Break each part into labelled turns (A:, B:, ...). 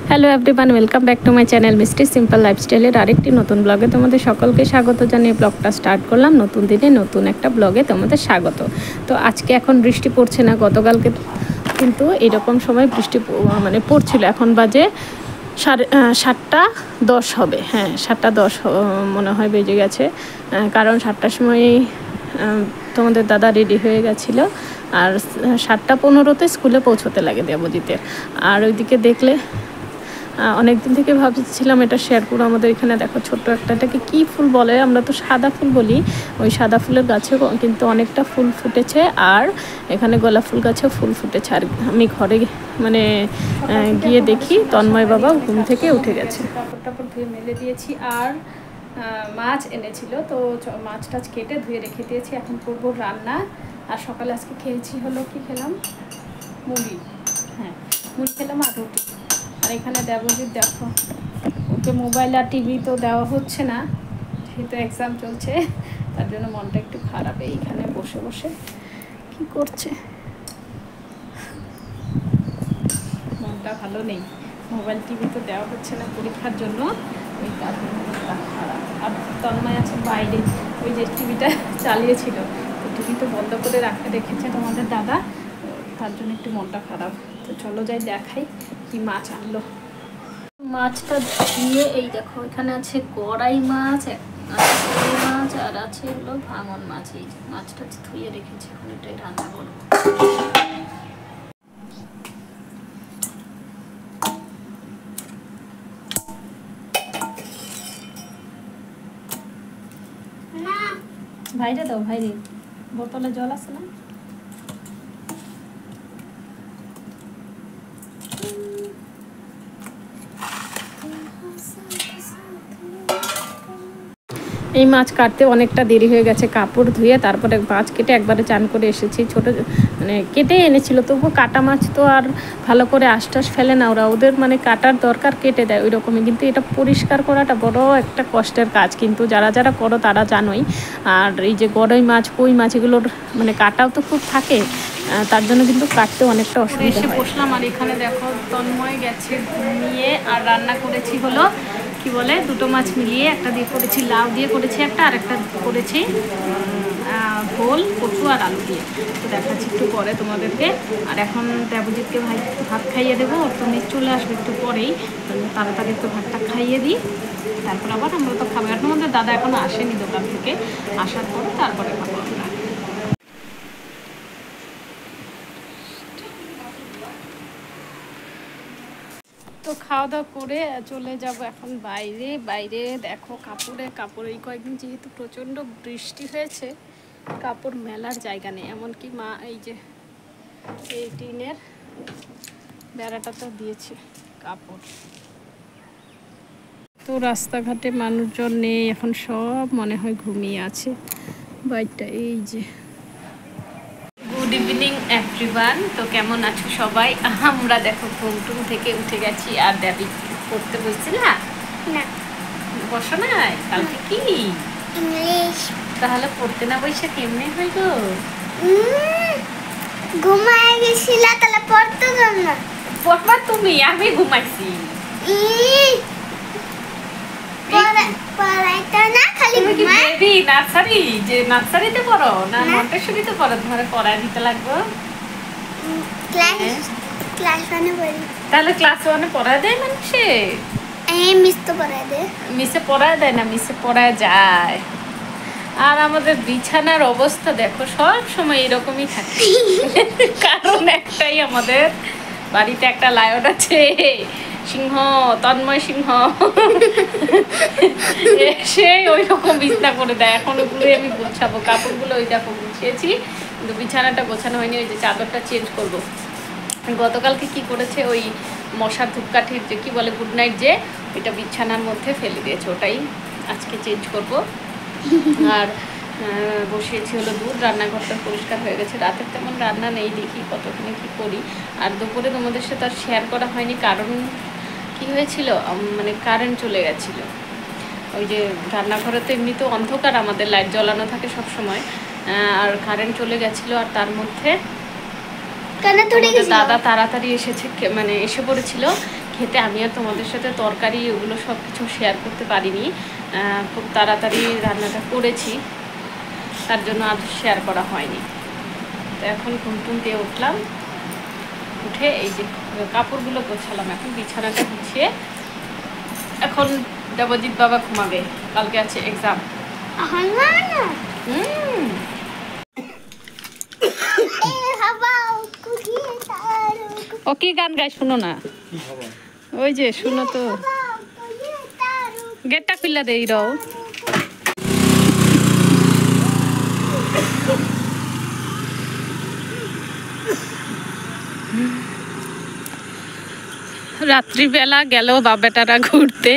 A: Hello everyone, welcome back to my channel মিষ্টি simple লাইফস্টাইলের আরেকটি নতুন ব্লগে তোমাদের সকলকে স্বাগত জানিয়ে ব্লগটা স্টার্ট করলাম। নতুন দিনে নতুন একটা ব্লগে তোমাদের স্বাগত। তো আজকে এখন বৃষ্টি পড়ছে না, গতকালকে কিন্তু এরকম সময় বৃষ্টি পড়ছিল। এখন বাজে 7:10 হবে, হ্যাঁ 7:10 মনে হয় বেজে গেছে। কারণ 7টার সময়ই তোমাদের দাদা রেডি হয়ে গেছিলো, আর 7:15-তে স্কুলে পৌঁছতে লাগে দেবজিতে। আর ওইদিকে দেখলে অনেক দিন থেকে ভাবছিলাম এটা শেয়ার করবো। আমাদের এখানে দেখো ছোট্ট এটাকে কী ফুল বলে, আমরা তো সাদা ফুল বলি। ওই সাদা ফুলের গাছে কিন্তু অনেকটা ফুল ফুটেছে, আর এখানে গোলাপ ফুল গাছেও ফুল ফুটেছে। আর আমি ঘরে গিয়ে দেখি তন্ময় বাবা ঘুম থেকে উঠে গেছে। কাপড় টাপড় ধুয়ে মেলে দিয়েছি, আর মাছ এনেছিল, তো মাছ টাছ কেটে ধুয়ে রেখে দিয়েছি। এখন করবো রান্না। আর সকালে আজকে খেয়েছি হলো কি খেলাম, মুড়ি, হ্যাঁ মুড়ি খেলাম আর রুটি। আর এখানে দেবজিৎ দেখো, ওকে মোবাইল আর টিভি তো দেওয়া হচ্ছে না, যেহেতু এক্সাম চলছে, তার জন্য মনটা একটু খারাপ। এইখানে বসে বসে কি করছে, মনটা ভালো নেই। মোবাইল টিভি তো দেওয়া হচ্ছে না পরীক্ষার জন্য, ওই কারণে মনটা খারাপ। আর তন্ময় আছে বাইরে, ওই যে টিভিটা চালিয়েছিল, তো টিভি তো বন্ধ করে রেখেছে তোমাদের দাদা, তার জন্য একটু মনটা খারাপ। তো চলো যাই দেখাই কি মাছ আনলো। মাছটা ধুয়ে এই দেখো, এখানে আছে গড়াই মাছ, মাছ আর আছে হলো ভাঙন মাছ। এই মাছটা ধুয়ে রেখেছি, এখন এটাই রান্না করবো। ভাইরে দাও, ভাইরে বোতলে জল আছে না? এই মাছ কাটতে অনেকটা দেরি হয়ে গেছে। কাপড় ধুয়ে তারপরে মাছ কেটে একবারে চান করে এসেছি। কেটে এনেছিল, তবুও কাটা মাছ তো আর ভালো করে আশটাশ ফেলে না ওরা, ওদের কাটার দরকার কেটে দেয় ওই রকমই। কিন্তু এটা পরিষ্কার করাটা বড় একটা কষ্টের কাজ, কিন্তু যারা যারা করো তারা জানোই। আর এই যে গড়াই মাছ, কই মাছ, এগুলোর কাটাও তো খুব থাকে, তার জন্য কিন্তু কাটতে অনেকটা অসুবিধা। এসে বসলাম, আর এখানে দেখো তন্ময় গেছে ঘুমিয়ে, আর রান্না করেছি হলো কি বলে, দুটো মাছ মিলিয়ে একটা দিয়ে করেছি, লাউ দিয়ে করেছি একটা, আর একটা করেছি ভোল, কচু আর আলু দিয়ে। তো দেখাচ্ছি একটু পরে তোমাদেরকে। আর এখন দেবজিৎকে ভাত খাইয়ে দেবো, ওর তো মেয়ে চলে আসবে একটু পরেই, তাড়াতাড়ি একটু ভাতটা খাইয়ে দিই, তারপর আবার আমরা তো খাবো। আর তোমাদের দাদা এখনো আসেনি দোকান থেকে, আসার পরে তারপরে খাবো আমরা। তো খাওয়া দাওয়া করে চলে যাব এখন বাইরে। বাইরে দেখো কাপড় এই কয়েকদিন যেহেতু প্রচণ্ড বৃষ্টি হয়েছে, কাপড় মেলার জায়গা নেই। এমনকি মা এই যে এই টিনের বেড়াটা তো দিয়েছে কাপড়। তো রাস্তাঘাটে মানুষজন নেই এখন, সব মনে হয় ঘুমিয়ে আছে বাইরটা। এই যে গুড ইভিনিং এভরিওয়ান, তো কেমন আছো সবাই? আমরা দেখো ঘুম টুম থেকে উঠে গেছি। আর দেবী পড়তে বসছি না, বসো না, কালকে কি ইংলিশ, তাহলে পড়তে না বসে কেমনে হয় গো?
B: ঘুমায় গেছিলা, তাহলে পড়তে গেল না।
A: পড়বা তুমি, আমি ঘুমাইছি।
B: পড়াইতা না, খালি ঘুমায়।
A: বেবি নার্সারি, যে নার্সারিতে পড়ো না মন্টেসরিতে পড়ো, তোমার পড়ায় দিতে লাগবে।
B: ক্লাস 1-এ পড়ি।
A: তাহলে ক্লাস 1-এ পড়ায় দেয় মানুষে?
B: মিস তো পড়ায় দেয়।
A: মিসে পড়ায় দেয় না, মিসে পড়ায় যায়। আর আমাদের বিছানার অবস্থা দেখো, সব সময় এরকমই থাকে। কারণ একটাই, আমাদের বাড়িতে একটা লায়ন আছে, সিংহ, তন্ময় সিংহ, সে ওই রকম বিছনা করে দেয়। এখন ওগুলোই আমি গোছাবো, কাপড়গুলো ওই দেখো গুছিয়েছি, কিন্তু বিছানাটা গোছানো হয়নি। ওই যে চাদরটা চেঞ্জ করব। গতকালকে কি করেছে, ওই মশার ধূপকাঠির যে কি বলে গুড নাইট, যে ওইটা বিছানার মধ্যে ফেলে দিয়েছে, ওটাই আজকে চেঞ্জ করব। আর বসিয়েছি হলো দুধ, রান্নাঘরটা পরিষ্কার হয়ে গেছে। রাতের তেমন রান্না নেই, দেখি কতখানি কী করি। আর দুপুরে তোমাদের সাথে আর শেয়ার করা হয়নি, কারণ কি হয়েছিল, কারেন্ট চলে গেছিলো। ওই যে রান্নাঘরে তো এমনিতেও অন্ধকার, আমাদের লাইট জ্বলানো থাকে সব সময়, আর কারেন্ট চলে গেছিলো। আর তার মধ্যে তোমাদের দাদা তাড়াতাড়ি এসেছে, মানে এসে পড়েছিল খেতে। আমি আর তোমাদের সাথে তরকারি ওগুলো সব কিছু শেয়ার করতে পারিনি, খুব তাড়াতাড়ি রান্নাটা করেছি, তার জন্য আর শেয়ার করা হয়নি। তো এখন ঘুম দিয়ে উঠলাম, উঠে এই যে কাপড়গুলো গোছালাম, এখন বিছানাটা গুছিয়ে এখন দেবজিৎ বাবা ঘুমাবে, কালকে আছে এক্সাম। ও কি গান গায় শুনো না, ওই যে শুনো তো, গেটটা খুললা দেই রও। রাত্রিবেলা গেল বাবাটারা ঘুরতে,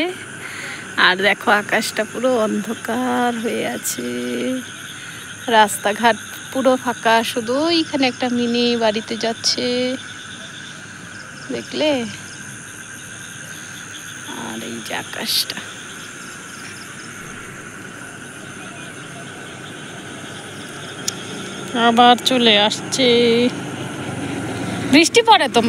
A: আর দেখো আকাশটা পুরো অন্ধকার হয়ে আছে, রাস্তাঘাট পুরো ফাঁকা, শুধু এখানে একটা মিনি বাড়িতে যাচ্ছে, দেখলে? আর এই যে আকাশটা, আবার চলে আসছে, বৃষ্টি পড়ে তো।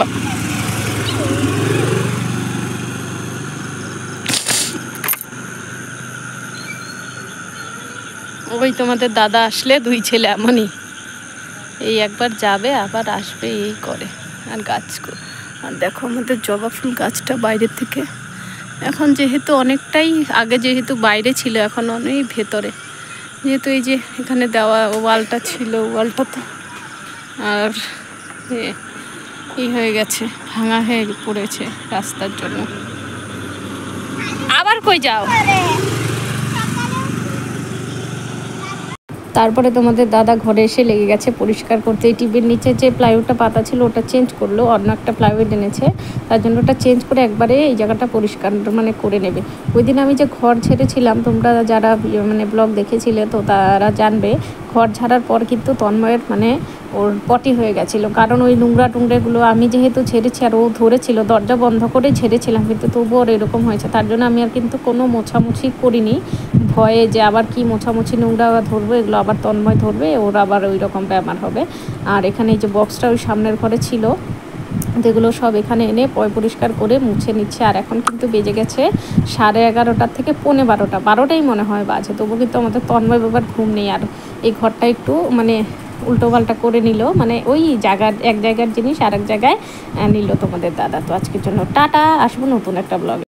A: ওই তোমাদের দাদা আসলে দুই ছেলে এমনই, এই একবার যাবে আবার আসবে, এই করে। আর গাছ, আর দেখো আমাদের জবা ফুল গাছটা বাইরের থেকে, এখন যেহেতু অনেকটাই আগে যেহেতু বাইরে ছিল, এখন অনেক ভেতরে, যেহেতু এই যে এখানে দেওয়া ওয়ালটা ছিল, ওয়ালটা তো আর এই হয়ে গেছে, ভাঙা হয়ে পড়েছে রাস্তার জন্য। আবার কই যাও? তারপরে তোমাদের দাদা ঘরে এসে লেগে গেছে পরিষ্কার করতে। এই টিভির নিচে যে প্লাইউডটা পাতা ছিল ওটা চেঞ্জ করলো, অন্য একটা প্লাইউড এনেছে, তার জন্য ওটা চেঞ্জ করে একবারে এই জায়গাটা পরিষ্কার মানে করে নেবে। ওই দিন আমি যে ঘর ছেড়েছিলাম, তোমরা যারা মানে ব্লগ দেখেছিলে তো তারা জানবে, ঘর ছাড়ার পর কিন্তু তন্ময়ের মানে ওর পটি হয়ে গেছিলো, কারণ ওই নোংরা টুংরাগুলো আমি যেহেতু ছেড়েছি আর ও ধরেছিল, দরজা বন্ধ করে ছেড়েছিলাম, কিন্তু তবুও ওর এরকম হয়েছে। তার জন্য আমি আর কিন্তু কোনো মোছামুছি করিনি, ভয়ে যে আবার কি মোছামুছি নোংরা ধরবো, এগুলো আবার তন্ময় ধরবে, ওর আবার ওই রকম ব্যাপার হবে। আর এখানে এই যে বক্সটা ওই সামনের ঘরে ছিল, যেগুলো সব এখানে এনে পরিষ্কার করে মুছে নিচ্ছে। আর এখন কিন্তু বেজে গেছে 11:30 থেকে 11:45, 12টাই মনে হয় বাজে, তবু কিন্তু আমাদের তন্ময় বাবার ঘুম নেই। আর এই ঘরটা একটু মানে উল্টোপাল্টা করে নিল, মানে ওই জায়গার এক জায়গার জিনিস আর এক জায়গায় নিল তোমাদের দাদা। তো আজকের জন্য টাটা, আসবো নতুন একটা ব্লগে।